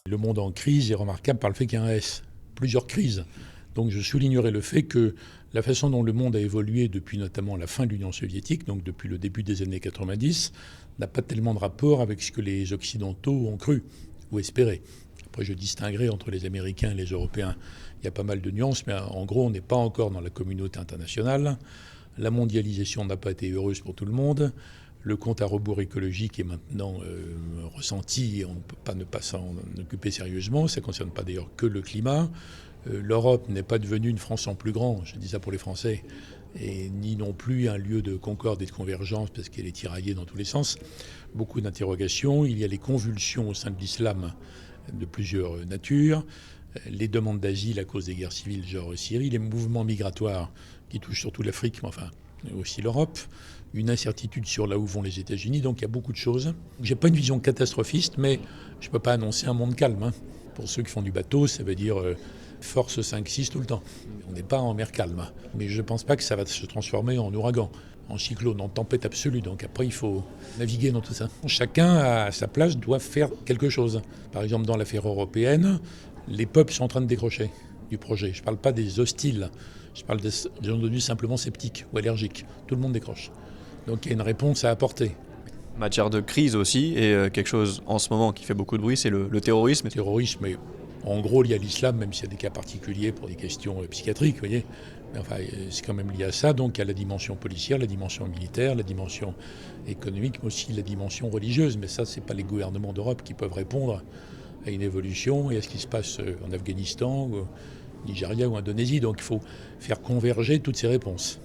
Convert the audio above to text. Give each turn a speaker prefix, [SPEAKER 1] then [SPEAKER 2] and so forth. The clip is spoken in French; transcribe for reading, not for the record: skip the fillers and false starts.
[SPEAKER 1] Le monde en crise est remarquable par le fait qu'il y a un S, plusieurs crises. Donc je soulignerai le fait que la façon dont le monde a évolué depuis notamment la fin de l'Union soviétique, donc depuis le début des années 90, n'a pas tellement de rapport avec ce que les Occidentaux ont cru ou espéré. Après, je distinguerai entre les Américains et les Européens. Il y a pas mal de nuances, mais en gros, on n'est pas encore dans la communauté internationale. La mondialisation n'a pas été heureuse pour tout le monde. Le compte à rebours écologique est maintenant ressenti et on ne peut pas ne pas s'en occuper sérieusement. Ça ne concerne pas d'ailleurs que le climat. L'Europe n'est pas devenue une France en plus grand, je dis ça pour les Français, et ni non plus un lieu de concorde et de convergence parce qu'elle est tiraillée dans tous les sens. Beaucoup d'interrogations. Il y a les convulsions au sein de l'islam de plusieurs natures, les demandes d'asile à cause des guerres civiles genre Syrie, les mouvements migratoires qui touchent surtout l'Afrique, mais enfin aussi l'Europe, une incertitude sur là où vont les États-Unis, donc il y a beaucoup de choses. J'ai pas une vision catastrophiste, mais je ne peux pas annoncer un monde calme. Hein. Pour ceux qui font du bateau, ça veut dire force 5-6 tout le temps. On n'est pas en mer calme, mais je ne pense pas que ça va se transformer en ouragan, en cyclone, en tempête absolue. Donc après, il faut naviguer dans tout ça. Chacun, à sa place, doit faire quelque chose. Par exemple, dans l'affaire européenne, les peuples sont en train de décrocher du projet. Je ne parle pas des hostiles, je parle des gens devenus simplement sceptiques ou allergiques. Tout le monde décroche. Donc il y a une réponse à apporter.
[SPEAKER 2] En matière de crise aussi, et quelque chose en ce moment qui fait beaucoup de bruit, c'est le terrorisme.
[SPEAKER 1] Le terrorisme est en gros lié à l'islam, même s'il y a des cas particuliers pour des questions psychiatriques, vous voyez. Mais enfin, c'est quand même lié à ça. Donc il y a la dimension policière, la dimension militaire, la dimension économique, mais aussi la dimension religieuse. Mais ça, ce n'est pas les gouvernements d'Europe qui peuvent répondre à une évolution et à ce qui se passe en Afghanistan, ou Nigeria ou Indonésie. Donc il faut faire converger toutes ces réponses.